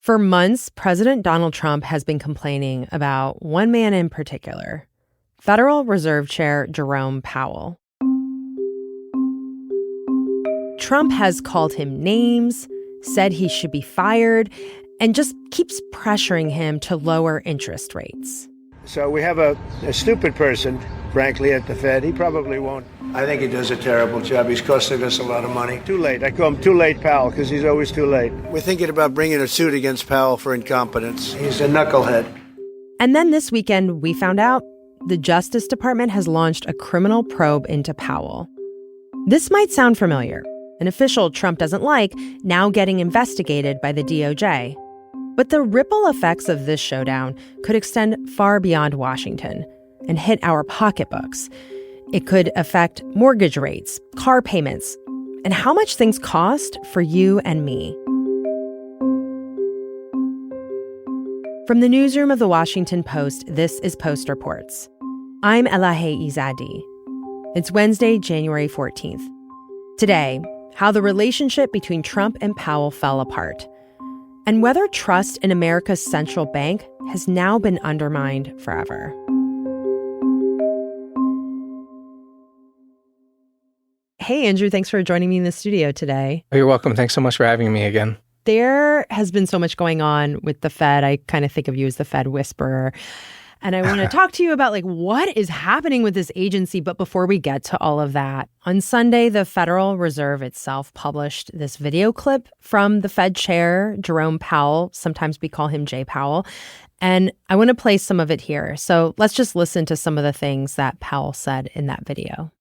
For months, President Donald Trump has been complaining about one man in particular, Federal Reserve Chair Jerome Powell. Trump has called him names, said he should be fired, and just keeps pressuring him to lower interest rates. So we have a stupid person, frankly, at the Fed. He probably won't. I think he does a terrible job. He's costing us a lot of money. Too late. I call him Too Late Powell because he's always too late. We're thinking about bringing a suit against Powell for incompetence. He's a knucklehead. And then this weekend, we found out the Justice Department has launched a criminal probe into Powell. This might sound familiar. An official Trump doesn't like now getting investigated by the DOJ. But the ripple effects of this showdown could extend far beyond Washington and hit our pocketbooks. It could affect mortgage rates, car payments, and how much things cost for you and me. From the newsroom of the Washington Post, this is Post Reports. I'm Elahe Izadi. It's Wednesday, January 14th. Today, how the relationship between Trump and Powell fell apart, and whether trust in America's central bank has now been undermined forever. Hey, Andrew, thanks for joining me in the studio today. Oh, you're welcome. Thanks so much for having me again. There has been so much going on with the Fed. I kind of think of you as the Fed whisperer. And I want to talk to you about what is happening with this agency. But before we get to all of that, on Sunday, the Federal Reserve itself published this video clip from the Fed Chair, Jerome Powell. Sometimes we call him Jay Powell. And I want to play some of it here. So let's just listen to some of the things that Powell said in that video.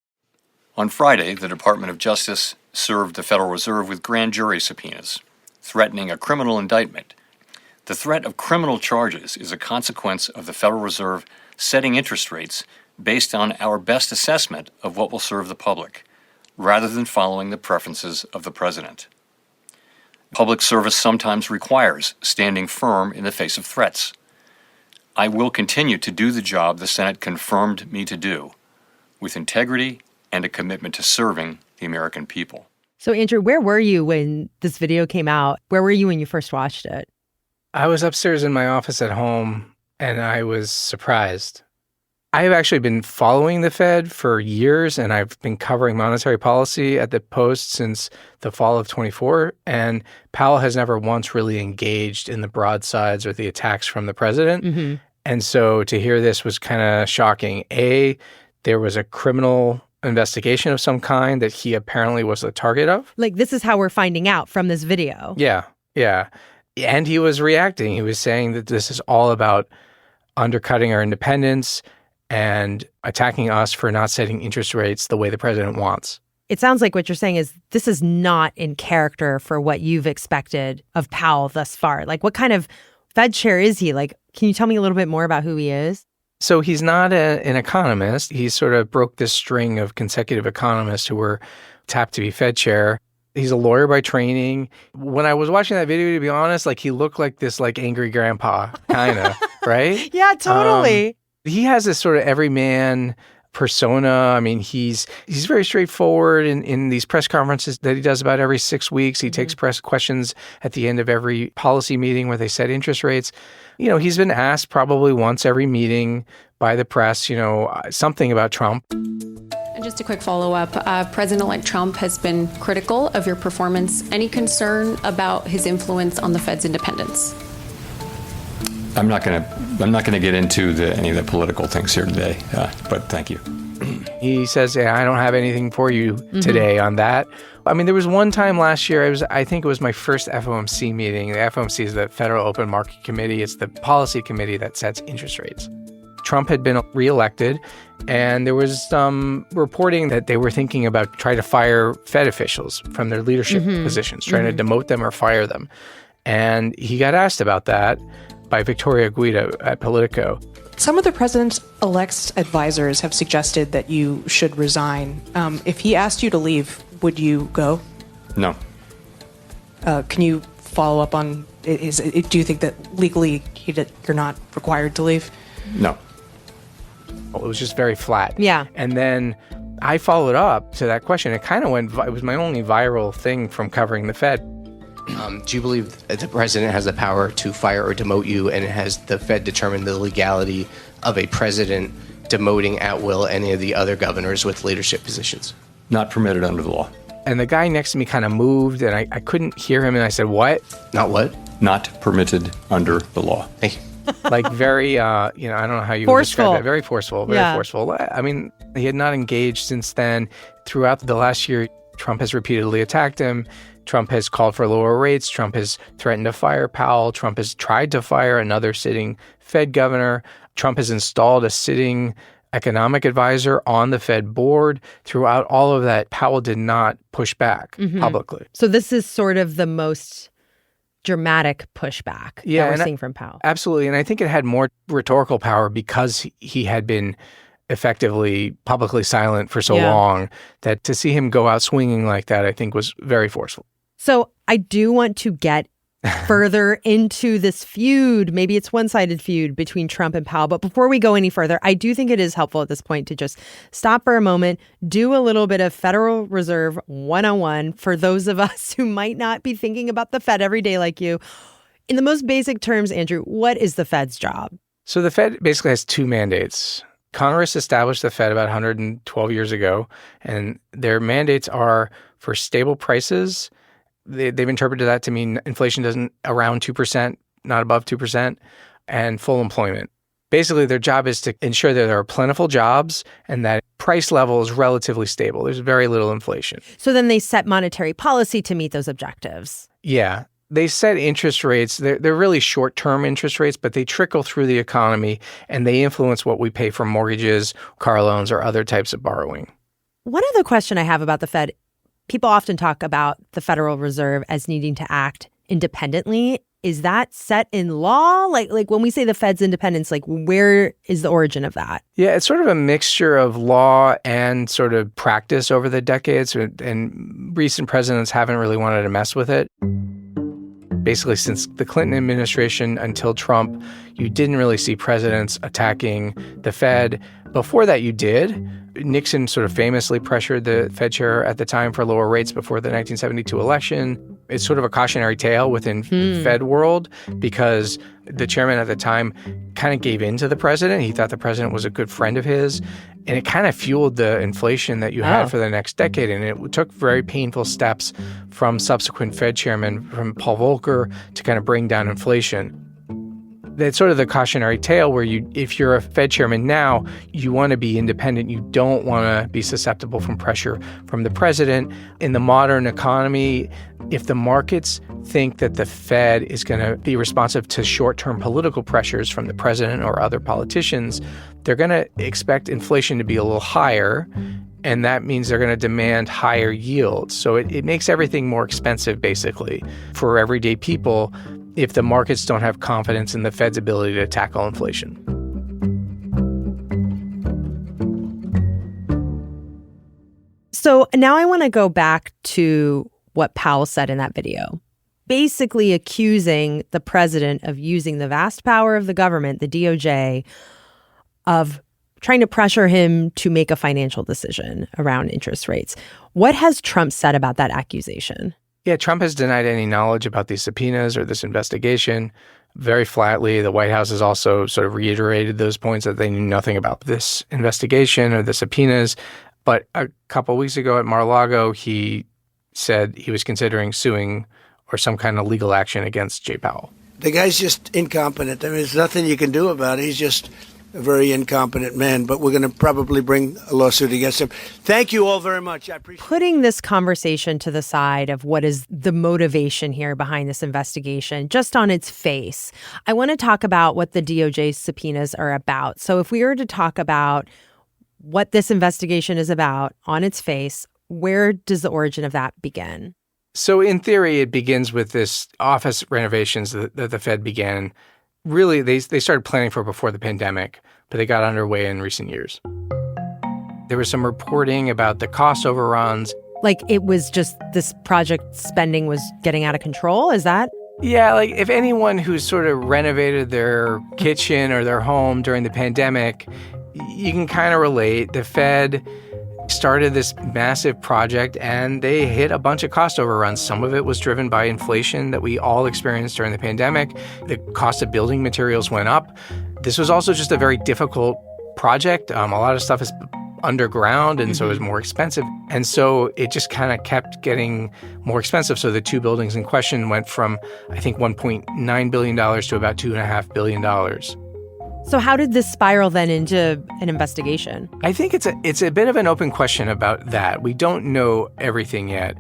On Friday, the Department of Justice served the Federal Reserve with grand jury subpoenas, threatening a criminal indictment. The threat of criminal charges is a consequence of the Federal Reserve setting interest rates based on our best assessment of what will serve the public, rather than following the preferences of the president. Public service sometimes requires standing firm in the face of threats. I will continue to do the job the Senate confirmed me to do, with integrity and a commitment to serving the American people. So, Andrew, where were you when this video came out? Where were you when you first watched it? I was upstairs in my office at home, and I was surprised. I have actually been following the Fed for years, and I've been covering monetary policy at the Post since the fall of 24, and Powell has never once really engaged in the broadsides or the attacks from the president. Mm-hmm. And so to hear this was kind of shocking. There was a criminal investigation of some kind that he apparently was the target of. This is how we're finding out from this video. Yeah. And he was reacting. He was saying that this is all about undercutting our independence and attacking us for not setting interest rates the way the president wants. It sounds like what you're saying is this is not in character for what you've expected of Powell thus far. What kind of Fed chair is he? Can you tell me a little bit more about who he is? So he's not an economist. He sort of broke this string of consecutive economists who were tapped to be Fed chair. He's a lawyer by training. When I was watching that video, to be honest, he looked like this angry grandpa, kind of, right? Yeah, totally. He has this sort of everyman persona. I mean, he's very straightforward in these press conferences that he does about every 6 weeks. He takes press questions at the end of every policy meeting where they set interest rates. He's been asked probably once every meeting by the press, something about Trump. And just a quick follow-up. President-elect Trump has been critical of your performance. Any concern about his influence on the Fed's independence? I'm not going to get into any of the political things here today, but thank you. He says, I don't have anything for you today on that. I mean, there was one time last year, I think it was my first FOMC meeting. The FOMC is the Federal Open Market Committee. It's the policy committee that sets interest rates. Trump had been reelected, and there was some reporting that they were thinking about trying to fire Fed officials from their leadership positions, trying to demote them or fire them. And he got asked about that by Victoria Guida at Politico. Some of the president-elect's advisors have suggested that you should resign. If he asked you to leave, would you go? No. Can you follow up on, do you think that legally you're not required to leave? No. It was just very flat. Yeah. And then I followed up to that question. It kind of it was my only viral thing from covering the Fed. Do you believe that the president has the power to fire or demote you, and has the Fed determined the legality of a president demoting at will any of the other governors with leadership positions? Not permitted under the law. And the guy next to me kind of moved, and I couldn't hear him, and I said, what? Not what? Not permitted under the law. Thank you. Like very, I don't know how you would Forceful. describe that. Very forceful, very forceful. I mean, he had not engaged since then. Throughout the last year, Trump has repeatedly attacked him. Trump has called for lower rates. Trump has threatened to fire Powell. Trump has tried to fire another sitting Fed governor. Trump has installed a sitting economic advisor on the Fed board. Throughout all of that, Powell did not push back publicly. So this is sort of the most dramatic pushback that we're seeing from Powell. Absolutely. And I think it had more rhetorical power because he had been effectively publicly silent for so long, that to see him go out swinging like that, I think was very forceful. So I do want to get further into this feud. Maybe it's one-sided feud between Trump and Powell. But before we go any further, I do think it is helpful at this point to just stop for a moment, do a little bit of Federal Reserve 101 for those of us who might not be thinking about the Fed every day like you. In the most basic terms, Andrew, what is the Fed's job? So the Fed basically has two mandates. Congress established the Fed about 112 years ago, and their mandates are for stable prices. They've interpreted that to mean inflation doesn't around 2%, not above 2%, and full employment. Basically, their job is to ensure that there are plentiful jobs and that price level is relatively stable. There's very little inflation. So then they set monetary policy to meet those objectives. Yeah. They set interest rates. They're really short-term interest rates, but they trickle through the economy and they influence what we pay for mortgages, car loans, or other types of borrowing. One other question I have about the Fed, people often talk about the Federal Reserve as needing to act independently. Is that set in law? Like when we say the Fed's independence, like where is the origin of that? Yeah, it's sort of a mixture of law and sort of practice over the decades, and recent presidents haven't really wanted to mess with it. Basically, since the Clinton administration until Trump, you didn't really see presidents attacking the Fed. Before that, you did. Nixon sort of famously pressured the Fed chair at the time for lower rates before the 1972 election. It's sort of a cautionary tale within Fed world because the chairman at the time kind of gave in to the president. He thought the president was a good friend of his. And it kind of fueled the inflation that you had for the next decade. And it took very painful steps from subsequent Fed chairmen, from Paul Volcker, to kind of bring down inflation. That's sort of the cautionary tale where if you're a Fed chairman now, you want to be independent. You don't want to be susceptible from pressure from the president. In the modern economy, if the markets think that the Fed is going to be responsive to short-term political pressures from the president or other politicians, they're going to expect inflation to be a little higher, and that means they're going to demand higher yields. So it makes everything more expensive, basically, for everyday people if the markets don't have confidence in the Fed's ability to tackle inflation. So now I want to go back to what Powell said in that video, basically accusing the president of using the vast power of the government, the DOJ, of trying to pressure him to make a financial decision around interest rates. What has Trump said about that accusation? Yeah, Trump has denied any knowledge about these subpoenas or this investigation very flatly. The White House has also sort of reiterated those points that they knew nothing about this investigation or the subpoenas. But a couple of weeks ago at Mar-a-Lago, he said he was considering suing or some kind of legal action against Jay Powell. The guy's just incompetent. I mean, there's nothing you can do about it. He's just a very incompetent man, but we're going to probably bring a lawsuit against him. Thank you all very much. I appreciate it. Putting this conversation to the side of what is the motivation here behind this investigation, just on its face, I want to talk about what the DOJ subpoenas are about. So if we were to talk about what this investigation is about on its face, where does the origin of that begin? So in theory, it begins with this office renovations that the Fed began. Really, they started planning for before the pandemic, but they got underway in recent years. There was some reporting about the cost overruns. Like it was just this project spending was getting out of control? Is that? Yeah, like if anyone who's sort of renovated their kitchen or their home during the pandemic, you can kind of relate. The Fed started this massive project, and they hit a bunch of cost overruns. Some of it was driven by inflation that we all experienced during the pandemic. The cost of building materials went up. This was also just a very difficult project. A lot of stuff is underground, and so it was more expensive. And so it just kind of kept getting more expensive. So the two buildings in question went from, I think, $1.9 billion to about $2.5 billion. So how did this spiral then into an investigation? I think it's a bit of an open question about that. We don't know everything yet.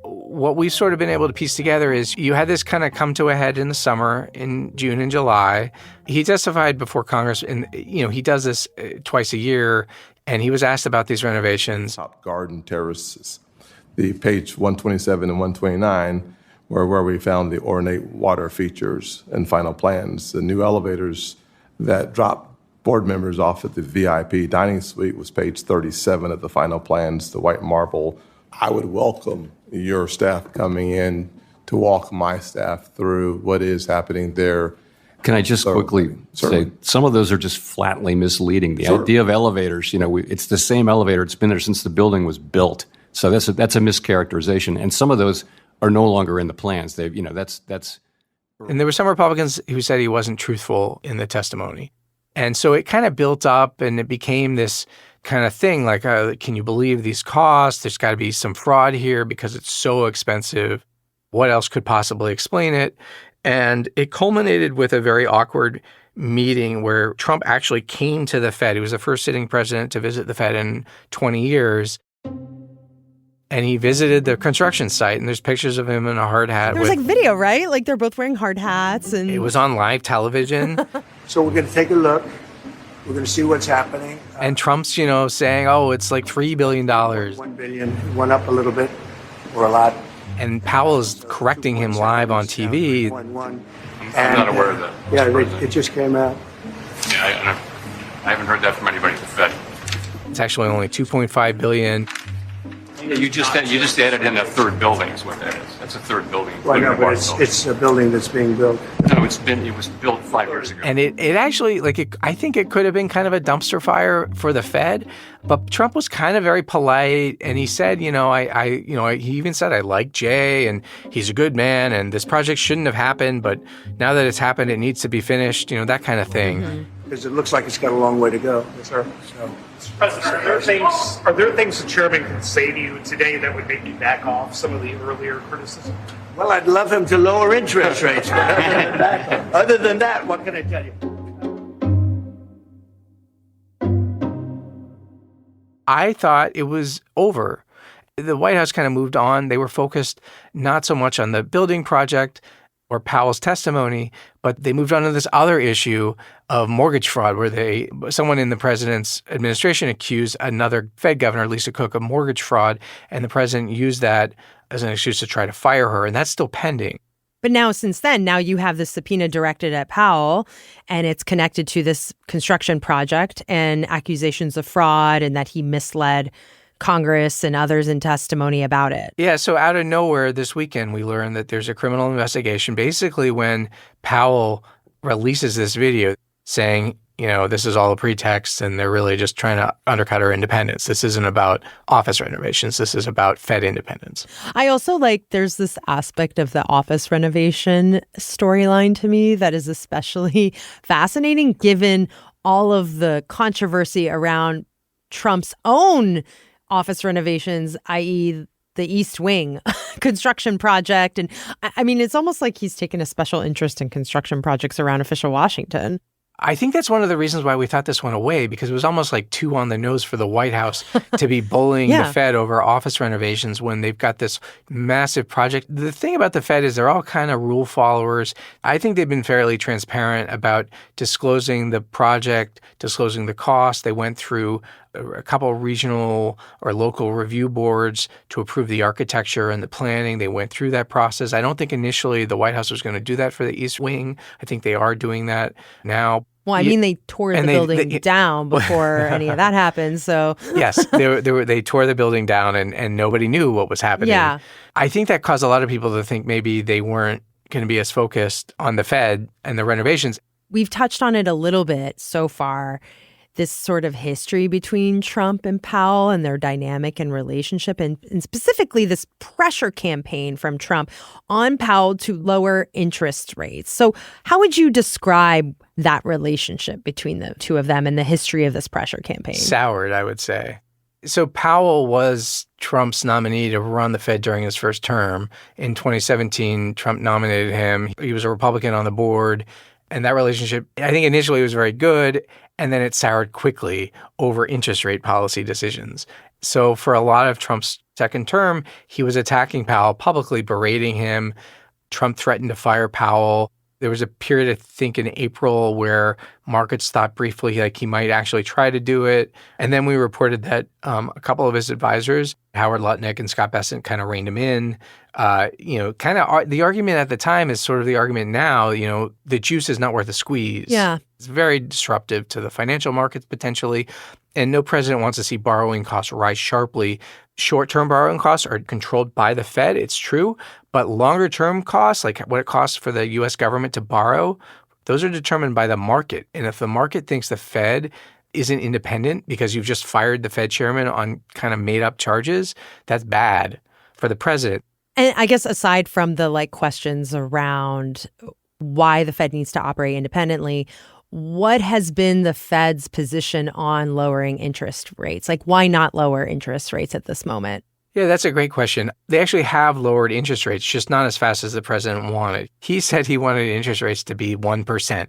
What we've sort of been able to piece together is you had this kind of come to a head in the summer, in June and July. He testified before Congress, and he does this twice a year, and he was asked about these renovations. Top garden terraces. The page 127 and 129 were where we found the ornate water features and final plans. The new elevators that dropped board members off at the VIP dining suite was page 37 of the final plans, the white marble. I would welcome your staff coming in to walk my staff through what is happening there. Can I just quickly say, some of those are just flatly misleading. The idea of elevators, it's the same elevator. It's been there since the building was built. So that's a mischaracterization. And some of those are no longer in the plans. That's. And there were some Republicans who said he wasn't truthful in the testimony. And so it kind of built up, and it became this kind of thing like, can you believe these costs? There's got to be some fraud here because it's so expensive. What else could possibly explain it? And it culminated with a very awkward meeting where Trump actually came to the Fed. He was the first sitting president to visit the Fed in 20 years. And he visited the construction site, and there's pictures of him in a hard hat. There was video, right? Like they're both wearing hard hats. And it was on live television. So we're going to take a look. We're going to see what's happening. And Trump's, saying, it's like $3 billion. $1 billion, went up a little bit, or a lot. And Powell is correcting him live on TV. I'm not aware of that. Yeah, it just came out. Yeah, I haven't heard that from anybody at the Fed. It's actually only $2.5 billion. Yeah, you just added in a third building is what that is. That's a third building. Well, no, but it's a building that's being built. No, it was built 5 years ago. And it actually, I think it could have been kind of a dumpster fire for the Fed, but Trump was kind of very polite, and he said, he even said, I like Jay, and he's a good man, and this project shouldn't have happened, but now that it's happened, it needs to be finished, that kind of thing. Because it looks like it's got a long way to go. Yes, sir. So. President, are there things the chairman can say to you today that would make you back off some of the earlier criticism? Well, I'd love him to lower interest rates. Other than that, what can I tell you? I thought it was over. The White House kind of moved on. They were focused not so much on the building project or Powell's testimony, but they moved on to this other issue of mortgage fraud, where someone in the president's administration accused another Fed governor, Lisa Cook, of mortgage fraud, and the president used that as an excuse to try to fire her, and that's still pending. But now, since then, you have the subpoena directed at Powell, and it's connected to this construction project and accusations of fraud and that he misled Congress and others in testimony about it. Yeah, so out of nowhere this weekend, we learned that there's a criminal investigation. Basically, when Powell releases this video saying, this is all a pretext and they're really just trying to undercut our independence. This isn't about office renovations. This is about Fed independence. I also there's this aspect of the office renovation storyline to me that is especially fascinating given all of the controversy around Trump's own office renovations, i.e. the East Wing construction project. And I mean, it's almost like he's taken a special interest in construction projects around official Washington. I think that's one of the reasons why we thought this went away, because it was almost like too on the nose for the White House to be bullying the Fed over office renovations when they've got this massive project. The thing about the Fed is they're all kind of rule followers. I think they've been fairly transparent about disclosing the project, disclosing the cost. They went through a couple of regional or local review boards to approve the architecture and the planning. They went through that process. I don't think initially the White House was going to do that for the East Wing. I think they are doing that now. Well, I mean, they tore the building down before any of that happened. So yes, they tore the building down and nobody knew what was happening. Yeah. I think that caused a lot of people to think maybe they weren't going to be as focused on the Fed and the renovations. We've touched on it a little bit so far. this sort of history between Trump and Powell and their dynamic and relationship, and specifically this pressure campaign from Trump on Powell to lower interest rates. So how would you describe that relationship between the two of them and the history of this pressure campaign? Soured, I would say. So Powell was Trump's nominee to run the Fed during his first term. In 2017, Trump nominated him. He was a Republican on the board. And that relationship, I think initially was very good, and then it soured quickly over interest rate policy decisions. So for a lot of Trump's second term, he was attacking Powell publicly, berating him. Trump threatened to fire Powell. There was a period, I think, in April where markets thought briefly like he might actually try to do it. And then we reported that a couple of his advisors, Howard Lutnick and Scott Bessent, kind of reined him in. The argument at the time is sort of the argument now, the juice is not worth the squeeze. Yeah. It's very disruptive to the financial markets potentially. And no president wants to see borrowing costs rise sharply. Short-term borrowing costs are controlled by the Fed, it's true. But longer-term costs, like what it costs for the U.S. government to borrow, those are determined by the market. And if the market thinks the Fed isn't independent because you've just fired the Fed chairman on kind of made-up charges, that's bad for the president. And I guess aside from the questions around why the Fed needs to operate independently, what has been the Fed's position on lowering interest rates? Why not lower interest rates at this moment? Yeah, that's a great question. They actually have lowered interest rates, just not as fast as the president wanted. He said he wanted interest rates to be 1%.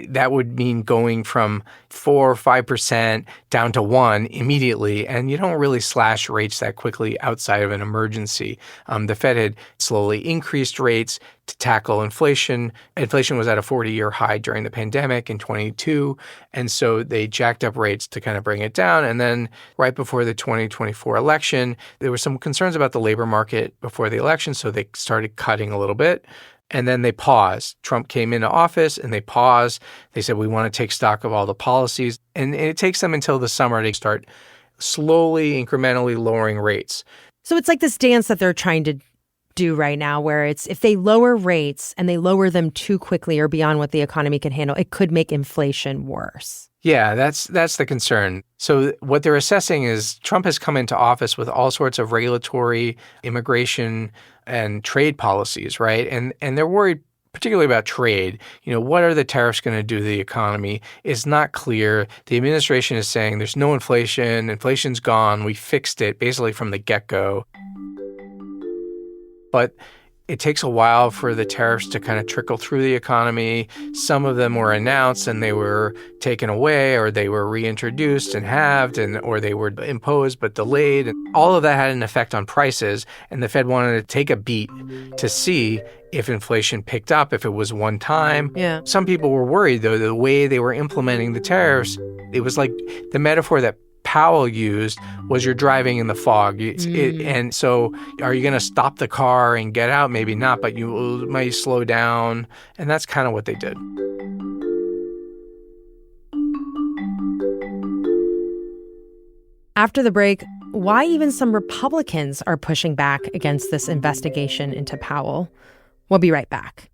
That would mean going from 4 or 5% down to 1 immediately. And you don't really slash rates that quickly outside of an emergency. The Fed had slowly increased rates to tackle inflation. Inflation was at a 40-year high during the pandemic in 22. And so they jacked up rates to kind of bring it down. And then right before the 2024 election, there were some concerns about the labor market before the election. So they started cutting a little bit. And then they paused. Trump came into office and they paused. They said, we want to take stock of all the policies. And it takes them until the summer to start slowly, incrementally lowering rates. So it's like this dance that they're trying to do right now, where it's if they lower rates and they lower them too quickly or beyond what the economy can handle, it could make inflation worse. Yeah, that's the concern. So what they're assessing is Trump has come into office with all sorts of regulatory, immigration, and trade policies, right? And they're worried particularly about trade. What are the tariffs going to do to the economy? It's not clear. The administration is saying there's no inflation. Inflation's gone. We fixed it basically from the get-go. But it takes a while for the tariffs to kind of trickle through the economy. Some of them were announced and they were taken away, or they were reintroduced and halved, or they were imposed but delayed. And all of that had an effect on prices, and the Fed wanted to take a beat to see if inflation picked up, if it was one time. Yeah. Some people were worried, though, the way they were implementing the tariffs, it was like the metaphor that Powell used was you're driving in the fog. And so are you going to stop the car and get out? Maybe not, but you might slow down. And that's kind of what they did. After the break, why even some Republicans are pushing back against this investigation into Powell. We'll be right back.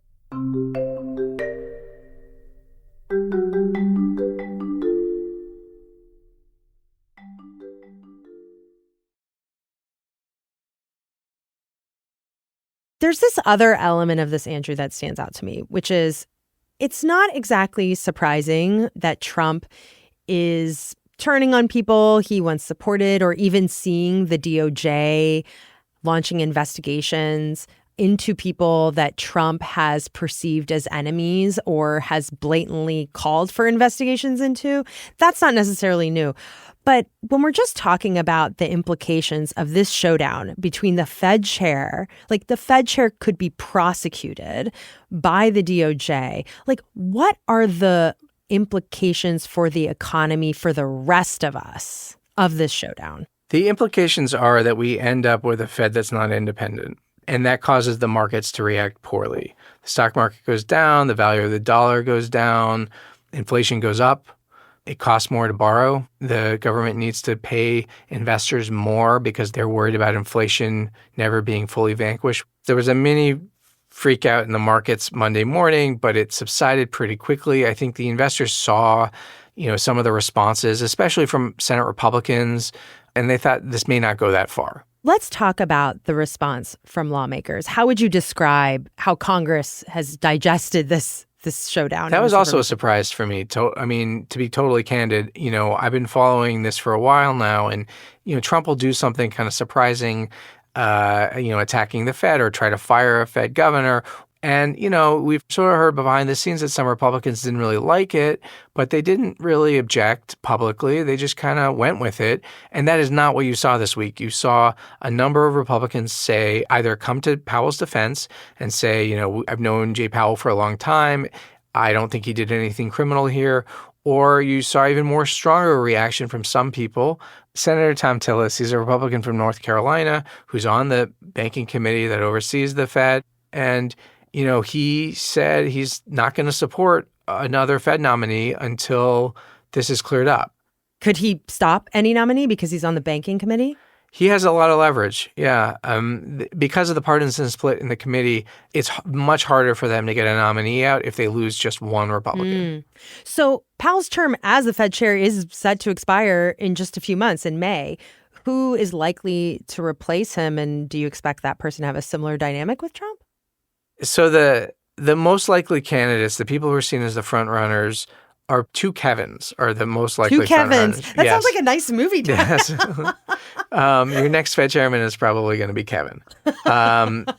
There's this other element of this, Andrew, that stands out to me, which is it's not exactly surprising that Trump is turning on people he once supported, or even seeing the DOJ launching investigations into people that Trump has perceived as enemies or has blatantly called for investigations into. That's not necessarily new. But when we're just talking about the implications of this showdown between the Fed chair, the Fed chair could be prosecuted by the DOJ. What are the implications for the economy for the rest of us of this showdown? The implications are that we end up with a Fed that's not independent, and that causes the markets to react poorly. The stock market goes down, the value of the dollar goes down, inflation goes up. It costs more to borrow. The government needs to pay investors more because they're worried about inflation never being fully vanquished. There was a mini freak out in the markets Monday morning, but it subsided pretty quickly. I think the investors saw some of the responses, especially from Senate Republicans, and they thought this may not go that far. Let's talk about the response from lawmakers. How would you describe how Congress has digested this showdown? That was also a surprise for me. To be totally candid, I've been following this for a while now, and Trump will do something kind of surprising, attacking the Fed or try to fire a Fed governor. And, we've sort of heard behind the scenes that some Republicans didn't really like it, but they didn't really object publicly. They just kind of went with it. And that is not what you saw this week. You saw a number of Republicans say, either come to Powell's defense and say, I've known Jay Powell for a long time. I don't think he did anything criminal here. Or you saw even more stronger reaction from some people. Senator Tom Tillis, he's a Republican from North Carolina who's on the banking committee that oversees the Fed. And he said he's not going to support another Fed nominee until this is cleared up. Could he stop any nominee because he's on the banking committee? He has a lot of leverage, yeah. Because of the partisan split in the committee, it's much harder for them to get a nominee out if they lose just one Republican. So Powell's term as the Fed chair is set to expire in just a few months in May. Who is likely to replace him, and do you expect that person to have a similar dynamic with Trump? So the most likely candidates, the people who are seen as the front runners, are two Kevins are the most likely front runners. That sounds like a nice movie. Yes. Your next Fed chairman is probably going to be Kevin.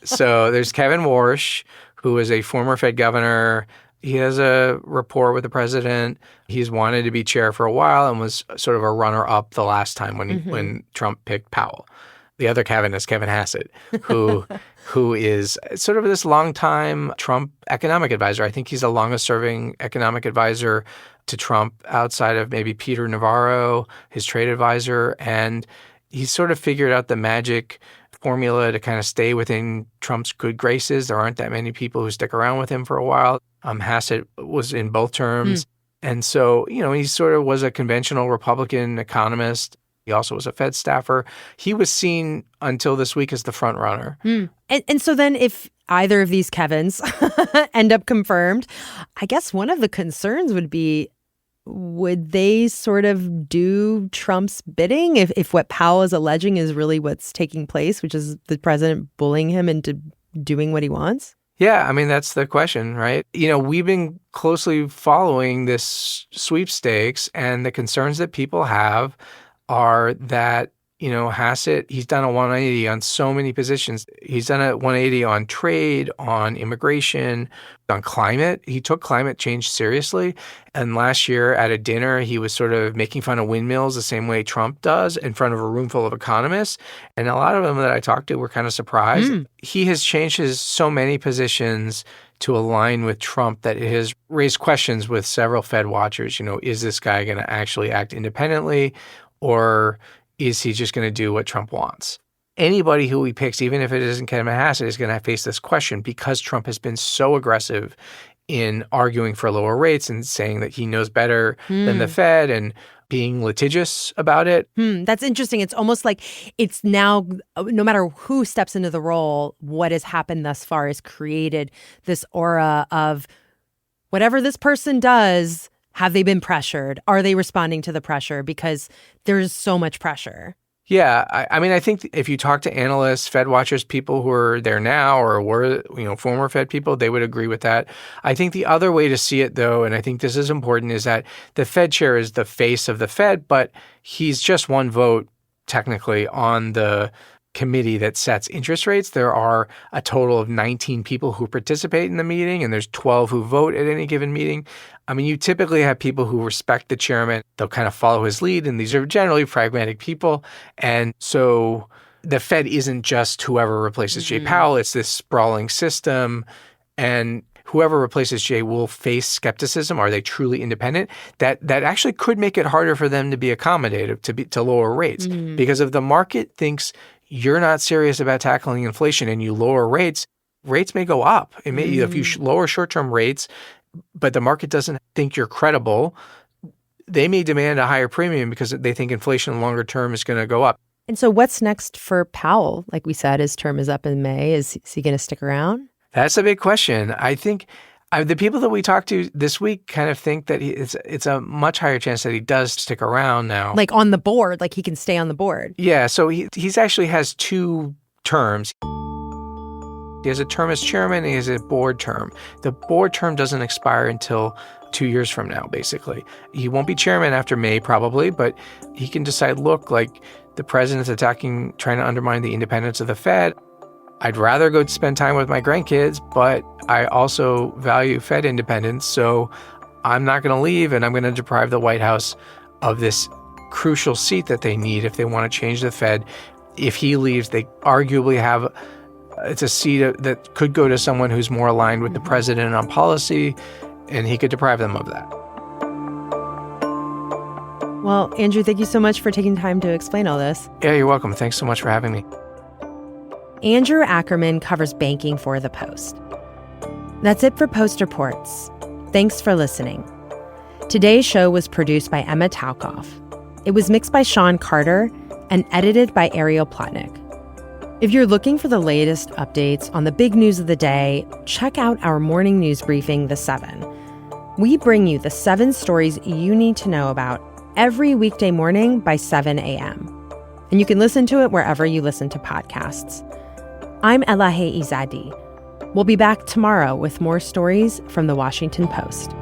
So there's Kevin Warsh, who is a former Fed governor. He has a rapport with the president. He's wanted to be chair for a while and was sort of a runner-up the last time when Trump picked Powell. The other Kevin is Kevin Hassett, who is sort of this longtime Trump economic advisor. I think he's the longest-serving economic advisor to Trump outside of maybe Peter Navarro, his trade advisor. And he's sort of figured out the magic formula to kind of stay within Trump's good graces. There aren't that many people who stick around with him for a while. Hassett was in both terms. And so, he sort of was a conventional Republican economist. He also was a Fed staffer. He was seen until this week as the front runner. And so then if either of these Kevins end up confirmed, I guess one of the concerns would be, would they sort of do Trump's bidding if what Powell is alleging is really what's taking place, which is the president bullying him into doing what he wants? Yeah, I mean, that's the question, right? We've been closely following this sweepstakes, and the concerns that people have are that, Hassett, he's done a 180 on so many positions. He's done a 180 on trade, on immigration, on climate. He took climate change seriously. And last year at a dinner, he was sort of making fun of windmills the same way Trump does in front of a room full of economists. And a lot of them that I talked to were kind of surprised. He has changed so many positions to align with Trump that it has raised questions with several Fed watchers. Is this guy going to actually act independently, or is he just going to do what Trump wants? Anybody who he picks, even if it isn't Kevin Hassett, is going to face this question because Trump has been so aggressive in arguing for lower rates and saying that he knows better than the Fed and being litigious about it. That's interesting. It's almost like it's now, no matter who steps into the role, what has happened thus far has created this aura of whatever this person does, have they been pressured? Are they responding to the pressure? Because there's so much pressure. Yeah. I think if you talk to analysts, Fed watchers, people who are there now or were, former Fed people, they would agree with that. I think the other way to see it, though, and I think this is important, is that the Fed chair is the face of the Fed, but he's just one vote technically on the committee that sets interest rates. There are a total of 19 people who participate in the meeting, and there's 12 who vote at any given meeting. I mean, you typically have people who respect the chairman. They'll kind of follow his lead, and these are generally pragmatic people. And so the Fed isn't just whoever replaces Jay Powell. It's this sprawling system, and whoever replaces Jay will face skepticism. Are they truly independent? That actually could make it harder for them to be accommodative, to lower rates. Because if the market thinks you're not serious about tackling inflation and you lower rates, rates may go up. It may, if you lower short-term rates, but the market doesn't think you're credible, they may demand a higher premium because they think inflation longer term is going to go up. And so what's next for Powell? Like we said, his term is up in May. Is he going to stick around? That's a big question. I think The people that we talked to this week kind of think that it's a much higher chance that he does stick around now. Like on the board, like he can stay on the board. Yeah, so he's actually has 2 terms. He has a term as chairman and he has a board term. The board term doesn't expire until 2 years from now, basically. He won't be chairman after May probably, but he can decide, look, like the president's trying to undermine the independence of the Fed. I'd rather go spend time with my grandkids, but I also value Fed independence, so I'm not going to leave and I'm going to deprive the White House of this crucial seat that they need if they want to change the Fed. If he leaves, they arguably have it's a seat that could go to someone who's more aligned with the president on policy, and he could deprive them of that. Well, Andrew, thank you so much for taking time to explain all this. Yeah, you're welcome. Thanks so much for having me. Andrew Ackerman covers banking for The Post. That's it for Post Reports. Thanks for listening. Today's show was produced by Emma Talkoff. It was mixed by Sean Carter and edited by Ariel Plotnick. If you're looking for the latest updates on the big news of the day, check out our morning news briefing, The 7. We bring you the 7 stories you need to know about every weekday morning by 7 a.m. And you can listen to it wherever you listen to podcasts. I'm Elahe Izadi. We'll be back tomorrow with more stories from The Washington Post.